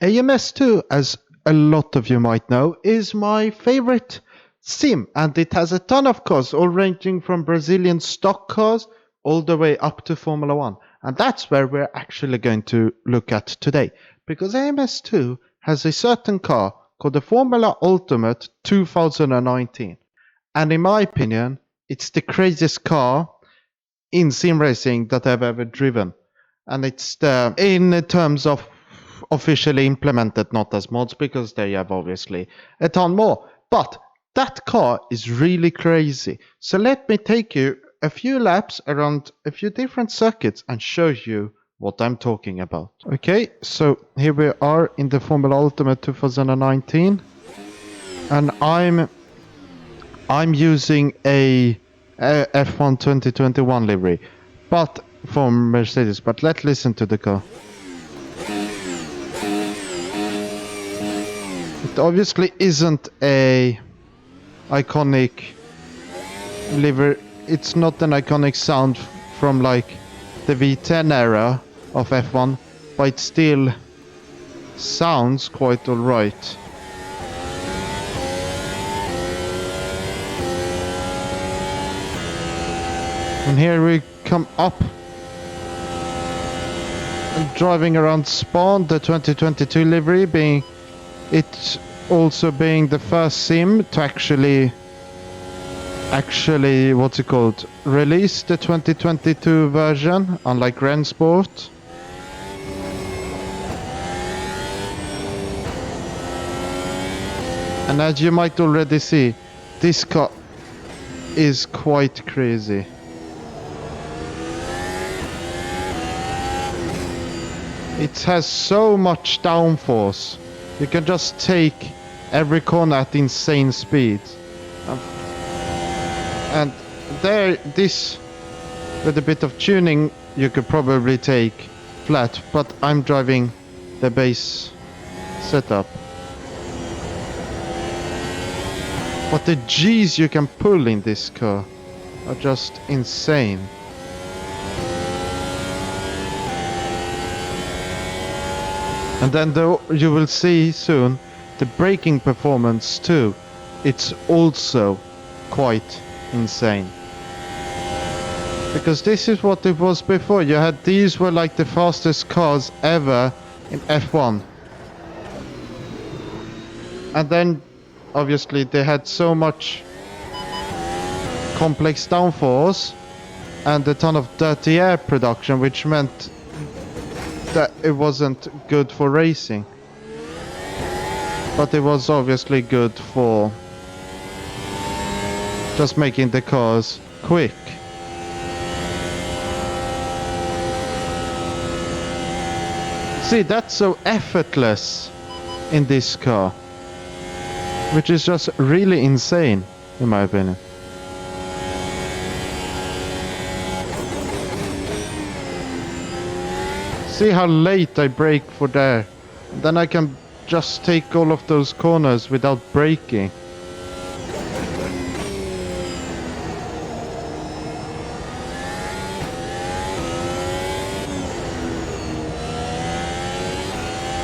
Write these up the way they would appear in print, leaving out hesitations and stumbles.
AMS2, as a lot of you might know, is my favorite sim, and it has a ton of cars, all ranging from Brazilian stock cars all the way up to Formula 1. And that's where we're actually going to look at today, because AMS2 has a certain car called the Formula Ultimate 2019. And in my opinion, it's the craziest car in sim racing that I've ever driven. And it's in terms of officially implemented, not as mods, because they have obviously a ton more. But that car is really crazy. So let me take you a few laps around a few different circuits and show you what I'm talking about. Okay, so here we are in the Formula Ultimate 2019, and I'm using a F1 2021 livery, but from Mercedes. But let's listen to the car. It obviously isn't a iconic livery. It's not an iconic sound from like the V10 era of F1, but it still sounds quite alright. And here we come up and driving around Spawn, the 2022 livery, being it also being the first sim to actually what's it called, release the 2022 version, unlike Rennsport. And as you might already see, this car is quite crazy. It has so much downforce. You can just take every corner at insane speeds. And there, this, with a bit of tuning, you could probably take flat, but I'm driving the base setup. But the G's you can pull in this car are just insane. And then you will see soon the braking performance too. It's also quite insane. Because this is what it was before. You had these were like the fastest cars ever in F1. And then obviously they had so much complex downforce and a ton of dirty air production, which meant that it wasn't good for racing, but it was obviously good for just making the cars quick. See, that's so effortless in this car, which is just really insane in my opinion. See how late I brake for there. Then I can just take all of those corners without braking.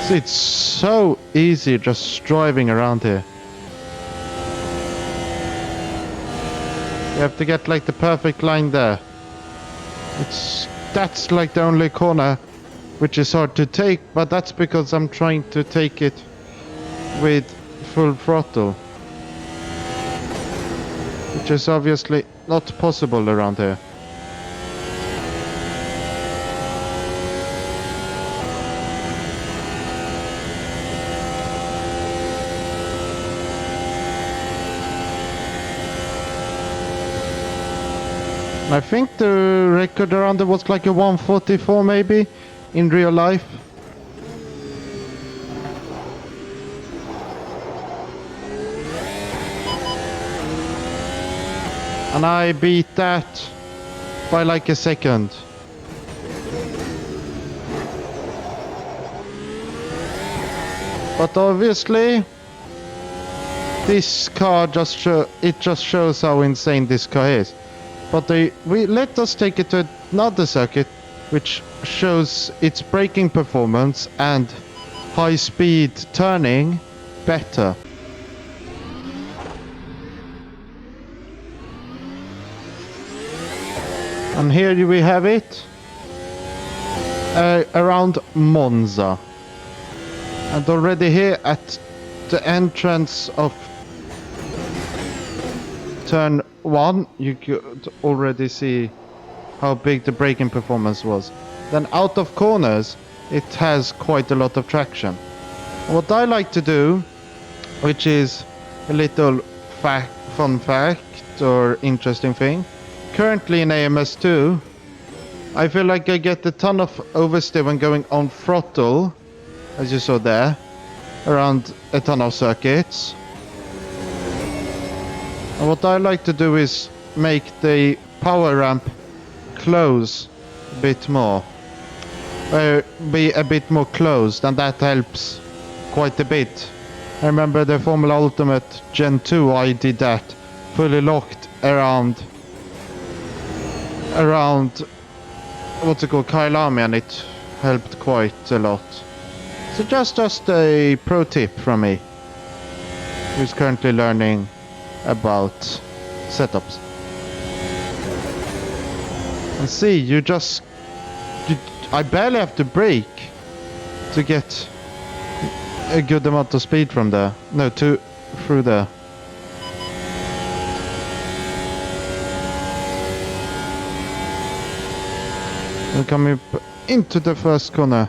See, it's so easy just driving around here. You have to get like the perfect line there. That's like the only corner which is hard to take, but that's because I'm trying to take it with full throttle, which is obviously not possible around here. I think the record around it was like a 144 maybe in real life. And I beat that by like a second. But obviously this car just shows how insane this car is. But let us take it to another circuit which shows its braking performance and high speed turning better. And here we have it. Around Monza. And already here at the entrance of turn 1, you could already see how big the braking performance was. Then out of corners, it has quite a lot of traction. What I like to do, which is a little fun fact or interesting thing, currently in AMS2, I feel like I get a ton of oversteer when going on throttle, as you saw there, around a ton of circuits. And what I like to do is make the power ramp close a bit more. Be a bit more closed, and that helps quite a bit. I remember the Formula Ultimate Gen 2, I did that fully locked around what's it called, Kailami, and it helped quite a lot. So just a pro tip from me, who's currently learning about setups. And see, I barely have to brake to get a good amount of speed from there. No, through there. We're coming up into the first corner.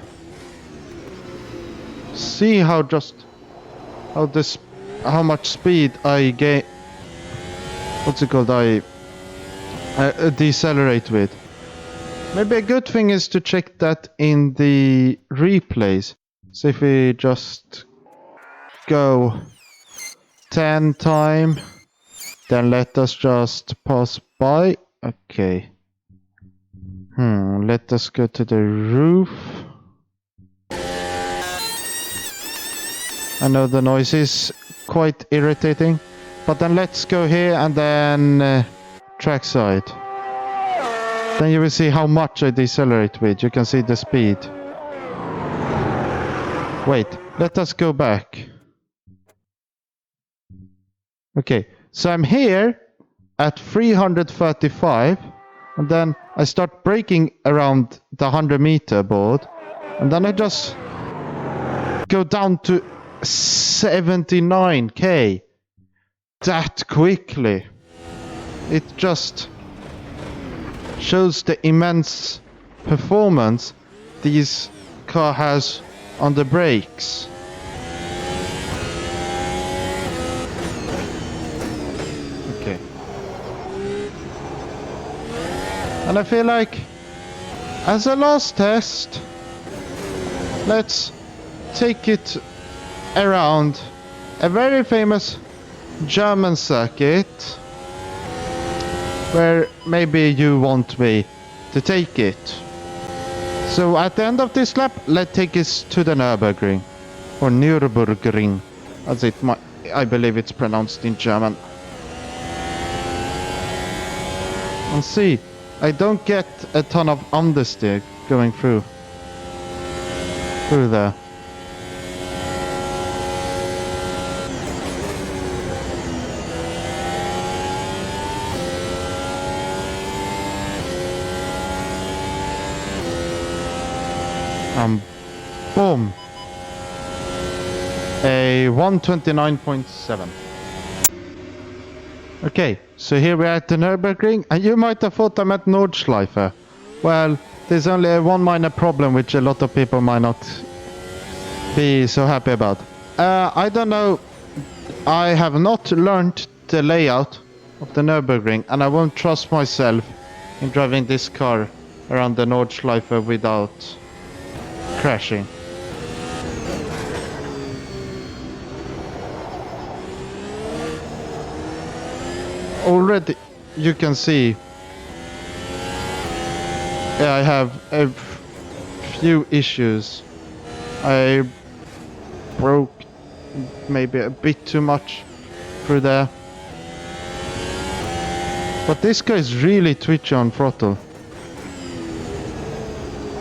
See how much speed I gain. What's it called? I decelerate with. Maybe a good thing is to check that in the replays. So if we just go 10 time, then let us just pass by. Okay. Let us go to the roof. I know the noise is quite irritating, but then let's go here and then trackside. Then you will see how much I decelerate with. You can see the speed. Wait, let us go back. Okay, so I'm here at 335, and then I start braking around the 100 meter board, and then I just go down to 79k that quickly. It just shows the immense performance this car has on the brakes. Okay. And I feel like as a last test, let's take it around a very famous German circuit where maybe you want me to take it. So at the end of this lap, let's take us to the Nürburgring, or Nürburgring, as I believe it's pronounced in German. And see, I don't get a ton of understeer going through there. Boom. A 129.7. Okay, so here we're at the Nürburgring, and you might have thought I'm at Nordschleife. Well, there's only one minor problem which a lot of people might not be so happy about. I don't know, I have not learned the layout of the Nürburgring, and I won't trust myself in driving this car around the Nordschleife without crashing. Already you can see I have a few issues. I broke maybe a bit too much through there, but this guy is really twitchy on throttle.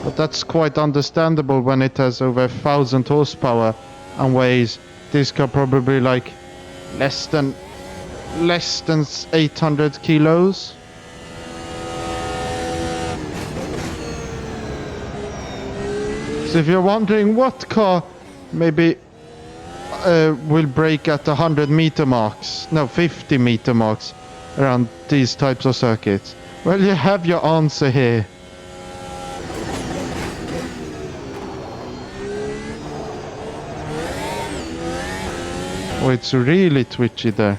But that's quite understandable when it has over 1,000 horsepower and weighs this car probably like less than 800 kilos. So if you're wondering what car maybe will brake at 100 meter marks, no 50 meter marks around these types of circuits, well, you have your answer here. Oh, it's really twitchy there.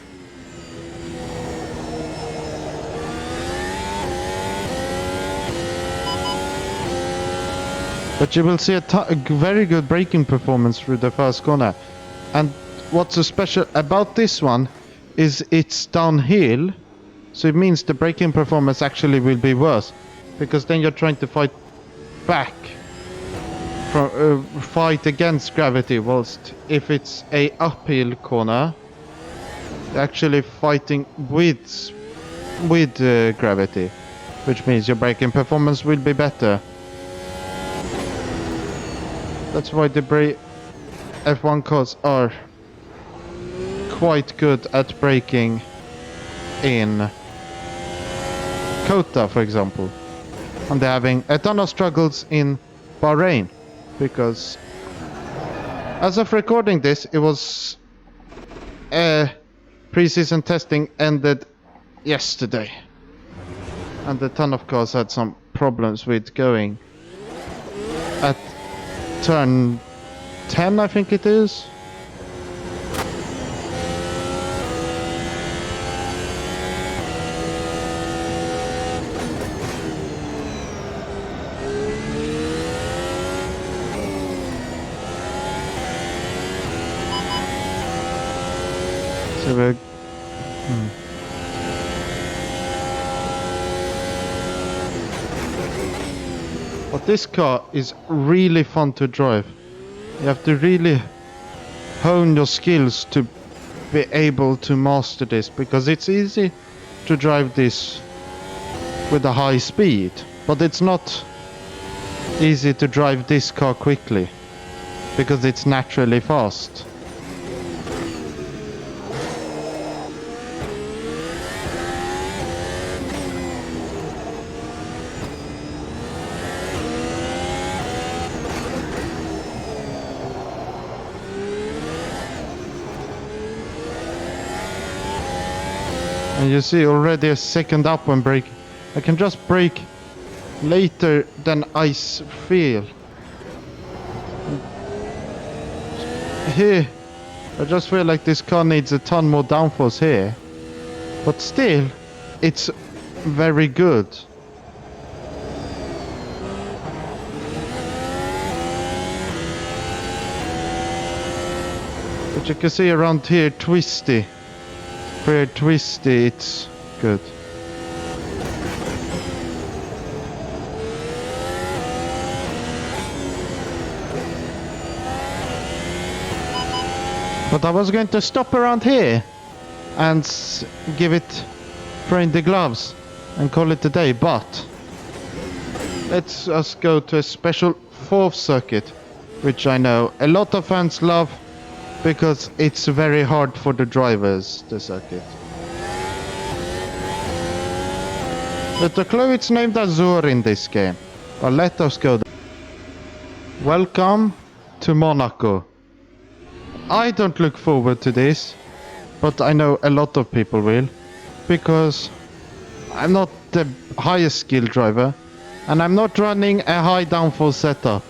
But you will see a very good braking performance through the first corner. And what's so special about this one is it's downhill. So it means the braking performance actually will be worse. Because then you're trying to fight back. Fight against gravity. Whilst if it's a uphill corner, you're actually fighting with gravity. Which means your braking performance will be better. That's why the F1 cars are quite good at braking in Kota, for example. And they're having a ton of struggles in Bahrain. Because as of recording this, it was pre-season testing ended yesterday. And a ton of cars had some problems with going at turn 10, I think it is. So we're But this car is really fun to drive. You have to really hone your skills to be able to master this, because it's easy to drive this with a high speed, but it's not easy to drive this car quickly because it's naturally fast. And you see already a second up when braking. I can just brake later than I feel. Here, I just feel like this car needs a ton more downforce here. But still, it's very good. But you can see around here, twisty. Very twisty, it's good. But I was going to stop around here and give it, throw in the gloves and call it a day, but let's just go to a special fourth circuit, which I know a lot of fans love because it's very hard for the drivers, the circuit. But the clue, it's named Azur in this game, but let us go there. Welcome to Monaco. I don't look forward to this, but I know a lot of people will, because I'm not the highest skill driver, and I'm not running a high downforce setup.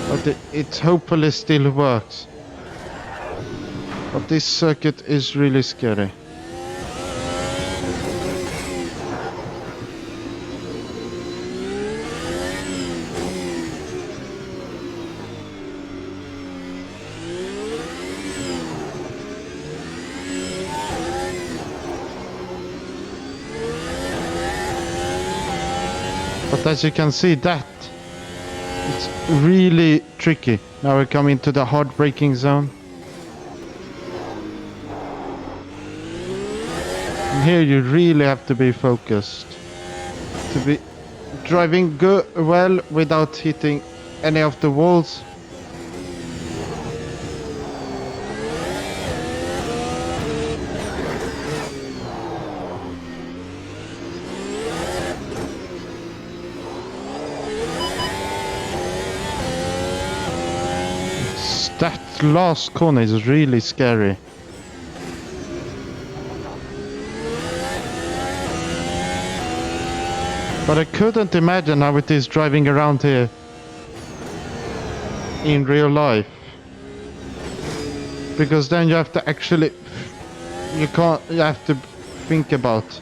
But it hopefully still works. But this circuit is really scary. But as you can see, it's really tricky. Now we come into the hard braking zone. And here you really have to be focused to be driving well without hitting any of the walls. That last corner is really scary. But I couldn't imagine how it is driving around here in real life. Because then you have to actually, you have to think about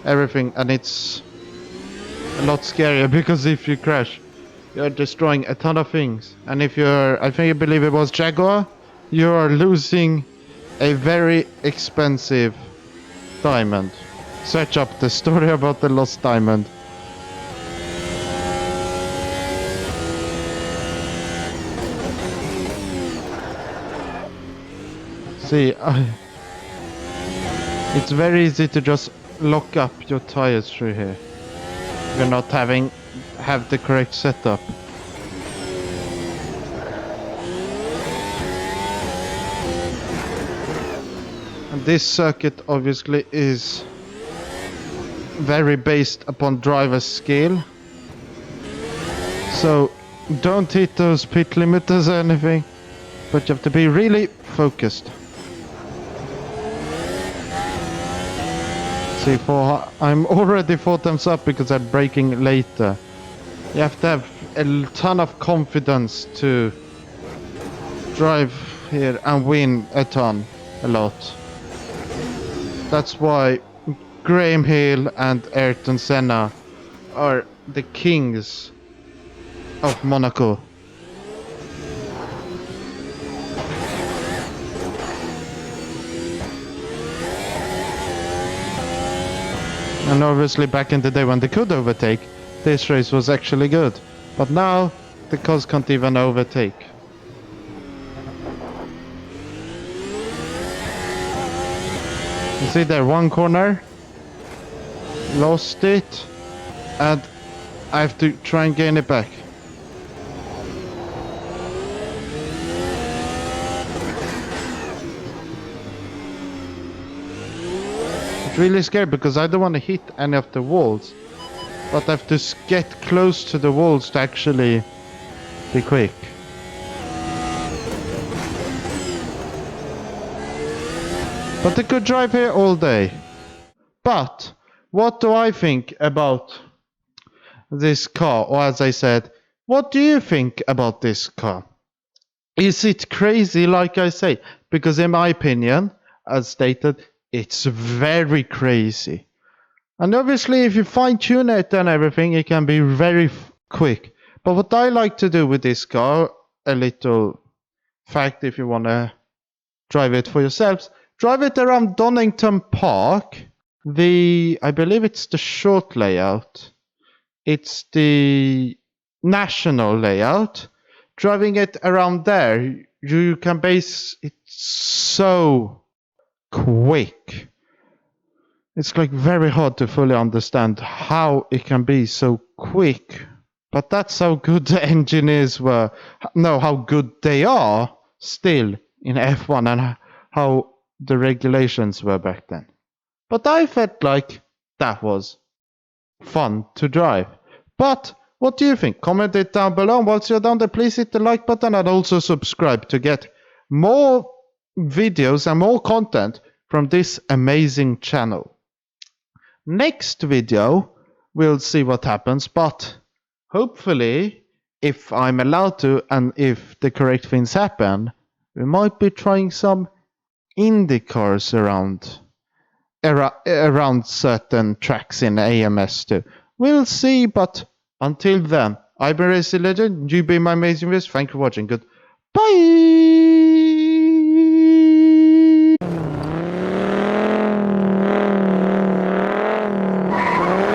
everything, and it's a lot scarier because if you crash, you're destroying a ton of things. And if you're, I believe it was Jaguar, you're losing a very expensive diamond. Search up the story about the lost diamond. See, it's very easy to just lock up your tires through here. You're not have the correct setup. And this circuit obviously is very based upon driver skill. So don't hit those pit limiters or anything, but you have to be really focused. See, I'm already 4 times up because I'm braking later. You have to have a ton of confidence to drive here and win a lot. That's why Graham Hill and Ayrton Senna are the kings of Monaco. And obviously back in the day when they could overtake, this race was actually good. But now the cars can't even overtake. You see there, one corner, lost it, and I have to try and gain it back. It's really scary because I don't want to hit any of the walls, but I have to get close to the walls to actually be quick. But they could drive here all day. But what do I think about this car? Or as I said, what do you think about this car? Is it crazy like I say? Because in my opinion, as stated, it's very crazy. And obviously if you fine tune it and everything, it can be very quick. But what I like to do with this car, a little fact if you want to drive it for yourselves, drive it around Donington Park. I believe it's the short layout. It's the national layout. Driving it around there, you can base it so quick. It's like very hard to fully understand how it can be so quick. But that's how good the engineers were. No, how good they are still in F1 and how the regulations were back then. But I felt like that was fun to drive. But what do you think? Comment it down below. And once you're down there, please hit the like button and also subscribe to get more videos and more content from this amazing channel. Next video, we'll see what happens, but hopefully, if I'm allowed to and if the correct things happen, we might be trying some Indy cars around certain tracks in AMS2. We'll see, but until then, I've been Racing Legend, you've been my amazing viewers. Thank you for watching. Goodbye!